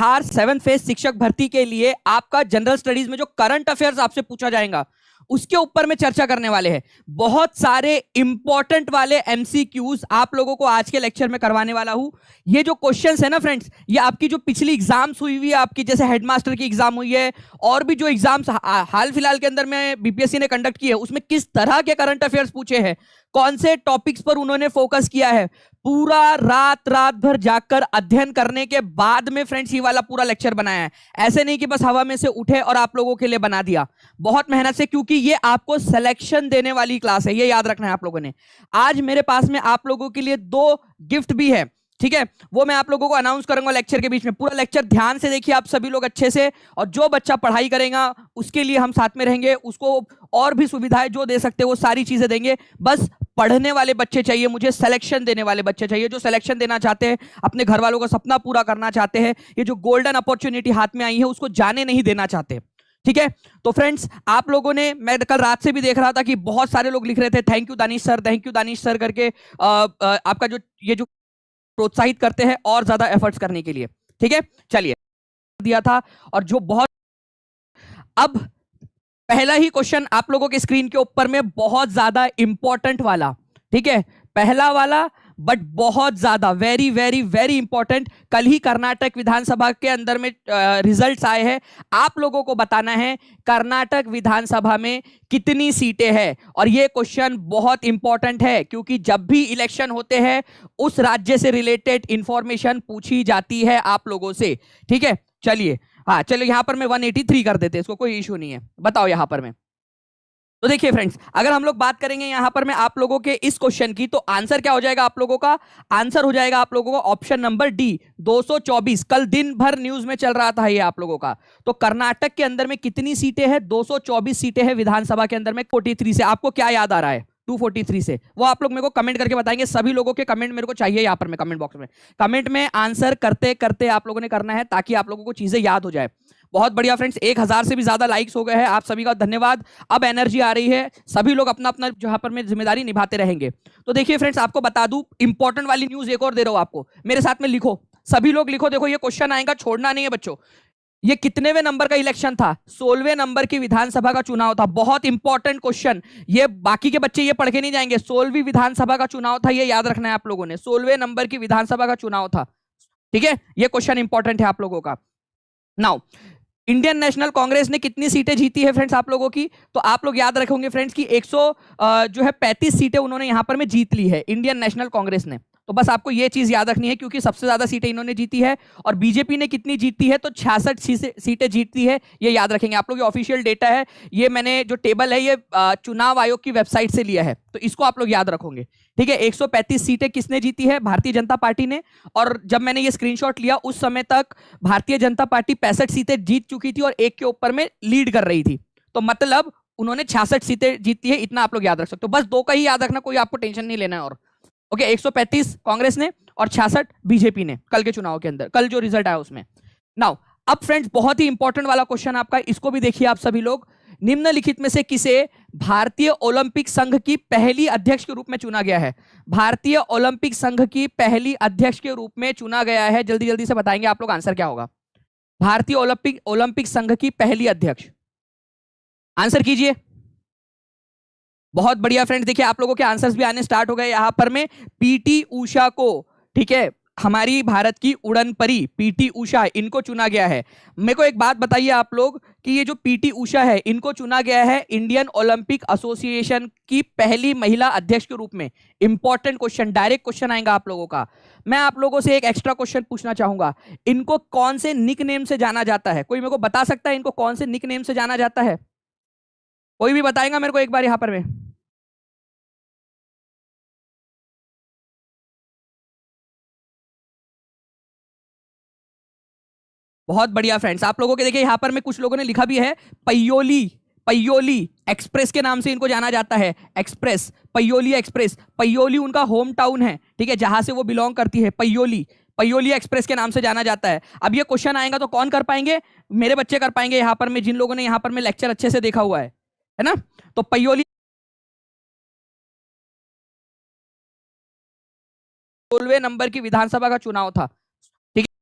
Bihar 7th phase शिक्षक भर्ती के लिए आपका जनरल स्टडीज में जो करंट अफेयर्स आपसे पूछा जाएगा उसके ऊपर में चर्चा करने वाले हैं। बहुत सारे इंपॉर्टेंट वाले एमसीक्यूज आप लोगों को आज के लेक्चर में करवाने वाला हूं। ये जो क्वेश्चंस है ना फ्रेंड्स, ये आपकी जो पिछली एग्जाम्स हुई हुई है, आपकी जैसे हेडमास्टर की एग्जाम हुई है और भी जो एग्जाम्स हाल फिलहाल के अंदर में बीपीएससी ने कंडक्ट की है, उसमें किस तरह के करंट अफेयर्स पूछे हैं, कौन से टॉपिक्स पर उन्होंने फोकस किया है, पूरा रात भर जाकर अध्ययन करने के बाद में फ्रेंड्स ये वाला पूरा लेक्चर बनाया है। ऐसे नहीं कि बस हवा में से उठे और आप लोगों के लिए बना दिया, बहुत मेहनत से, क्योंकि ये आपको सिलेक्शन देने वाली क्लास है, ये याद रखना है आप लोगों ने। आज मेरे पास में आप लोगों के लिए 2 गिफ्ट भी है, ठीक है, वो मैं आप लोगों को अनाउंस करूंगा लेक्चर के बीच में। पूरा लेक्चर ध्यान से देखिए आप सभी लोग अच्छे से, और जो बच्चा पढ़ाई करेगा उसके लिए हम साथ में रहेंगे, उसको और भी सुविधाएं जो दे सकते हैं वो सारी चीजें देंगे। बस पढ़ने वाले बच्चे चाहिए मुझे, सिलेक्शन देने वाले बच्चे चाहिए, जो सिलेक्शन देना चाहते हैं, अपने घर वालों का सपना पूरा करना चाहते हैं, ये जो गोल्डन अपॉर्चुनिटी हाथ में आई है उसको जाने नहीं देना चाहते। ठीक है, तो फ्रेंड्स आप लोगों ने, मैं कल रात से भी देख रहा था कि बहुत सारे लोग लिख रहे थे थैंक यू दानिश सर करके, आपका जो ये जो प्रोत्साहित करते हैं और ज्यादा एफर्ट्स करने के लिए। ठीक है, चलिए दिया था, और जो बहुत, अब पहला ही क्वेश्चन आप लोगों के स्क्रीन के ऊपर में बहुत ज्यादा इंपॉर्टेंट वाला, ठीक है, पहला वाला बट बहुत ज्यादा वेरी वेरी वेरी इंपॉर्टेंट। कल ही कर्नाटक विधानसभा के अंदर में रिजल्ट्स आए हैं, आप लोगों को बताना है कर्नाटक विधानसभा में कितनी सीटें हैं, और यह क्वेश्चन बहुत इंपॉर्टेंट है क्योंकि जब भी इलेक्शन होते हैं उस राज्य से रिलेटेड इंफॉर्मेशन पूछी जाती है आप लोगों से। ठीक है, चलिए, हाँ चलो यहां पर मैं 183 कर देते, इसको कोई इशू नहीं है। बताओ यहां पर मैं, तो देखिए फ्रेंड्स, अगर हम लोग बात करेंगे यहां पर मैं आप लोगों के इस क्वेश्चन की, तो आंसर क्या हो जाएगा आप लोगों का? आंसर हो जाएगा आप लोगों का ऑप्शन नंबर डी 224। कल दिन भर न्यूज में चल रहा था ये आप लोगों का। तो कर्नाटक के अंदर में कितनी सीटें हैं? 224 सीटें हैं विधानसभा के अंदर में। 43 से आपको क्या याद आ रहा है? 243 से, वो आप लोग मेरे को कमेंट करके बताएंगे। सभी लोगों के कमेंट मेरे को चाहिए यहाँ पर, मैं कमेंट बॉक्स में, कमेंट में आंसर करते करते आप लोगों ने करना है ताकि आप लोगों को चीजें याद हो जाए। बहुत बढ़िया फ्रेंड्स, 1000 से भी ज्यादा लाइक्स हो गए हैं, आप सभी का धन्यवाद। अब एनर्जी आ रही है, सभी लोग अपना अपना जहां पर में जिम्मेदारी निभाते रहेंगे। तो देखिए फ्रेंड्स, आपको बता दूं, इंपॉर्टेंट वाली न्यूज एक और दे रहा हूं आपको, मेरे साथ में लिखो, सभी लोग लिखो। देखो ये क्वेश्चन आएगा, छोड़ना नहीं है बच्चों। ये कितनेवें नंबर का इलेक्शन था? 16वें नंबर की विधानसभा का चुनाव था। बहुत इंपॉर्टेंट क्वेश्चन, ये बाकी के बच्चे ये पढ़ के नहीं जाएंगे। 16वीं विधानसभा का चुनाव था, ये याद रखना है आप लोगों ने। 16वें नंबर की विधानसभा का चुनाव था, ठीक है, ये क्वेश्चन इंपॉर्टेंट है आप लोगों का। नाउ, इंडियन नेशनल कांग्रेस ने कितनी सीटें जीती है फ्रेंड्स आप लोगों की? तो आप लोग याद रखेंगे फ्रेंड्स कि 135 सीटें उन्होंने यहां पर में जीत ली है इंडियन नेशनल कांग्रेस ने। तो बस आपको यह चीज याद रखनी है क्योंकि सबसे ज्यादा सीटें इन्होंने जीती है। और बीजेपी ने कितनी जीती है? तो 66 सीटें जीतती है, ये याद रखेंगे आप लोग। ये ऑफिशियल डेटा है, ये मैंने जो टेबल है ये चुनाव आयोग की वेबसाइट से लिया है, तो इसको आप लोग याद रखोगे। ठीक है, 135 सीटें किसने जीती है? भारतीय जनता पार्टी ने। और जब मैंने ये स्क्रीनशॉट लिया उस समय तक भारतीय जनता पार्टी 65 सीटें जीत चुकी थी और एक के ऊपर में लीड कर रही थी। तो मतलब उन्होंने 66 सीटें जीती है, इतना आप लोग याद रख सकते हो। बस 2 का ही याद रखना, कोई आपको टेंशन नहीं लेना है। और ओके, 135 कांग्रेस ने और 66 बीजेपी ने कल के चुनाव के अंदर, कल जो रिजल्ट आया उसमें। नाउ अब फ्रेंड्स, बहुत ही इंपॉर्टेंट वाला क्वेश्चन आपका, इसको भी देखिए आप सभी लोग। निम्नलिखित में से किसे भारतीय ओलंपिक संघ की पहली अध्यक्ष के रूप में चुना गया है? भारतीय ओलंपिक संघ की पहली अध्यक्ष के रूप में चुना गया है, जल्दी जल्दी से बताएंगे आप लोग आंसर क्या होगा। भारतीय ओलंपिक संघ की पहली अध्यक्ष, आंसर कीजिए। बहुत बढ़िया फ्रेंड्स, देखिए आप लोगों के आंसर्स भी आने स्टार्ट हो गए यहां पर में। पीटी उषा को, ठीक है, हमारी भारत की उड़न परी पीटी उषा, इनको चुना गया है। मेरे को एक बात बताइए आप लोग कि ये जो पीटी उषा है, इनको चुना गया है इंडियन ओलंपिक एसोसिएशन की पहली महिला अध्यक्ष के रूप में। इंपॉर्टेंट क्वेश्चन, डायरेक्ट क्वेश्चन आएगा आप लोगों का। मैं आप लोगों से एक एक्स्ट्रा क्वेश्चन पूछना चाहूंगा, इनको कौन से निक नेम से जाना जाता है? कोई मेरे को बता सकता है इनको कौन से निक नेम से जाना जाता है? कोई भी बताएगा मेरे को एक बार यहां पर में? बहुत बढ़िया फ्रेंड्स, आप लोगों के देखिए यहां पर में कुछ लोगों ने लिखा भी है पयोली, पयोली एक्सप्रेस के नाम से इनको जाना जाता है। एक्सप्रेस, पयोली एक्सप्रेस, पयोली उनका होम टाउन है, ठीक है, जहां से वो बिलोंग करती है। पयोली, पयोली एक्सप्रेस के नाम से जाना जाता है। अब ये क्वेश्चन आएगा तो कौन कर पाएंगे? मेरे बच्चे कर पाएंगे यहां पर में, जिन लोगों ने यहां पर में लेक्चर अच्छे से देखा हुआ है ना। तो पयोली 16वें नंबर की विधानसभा का चुनाव था,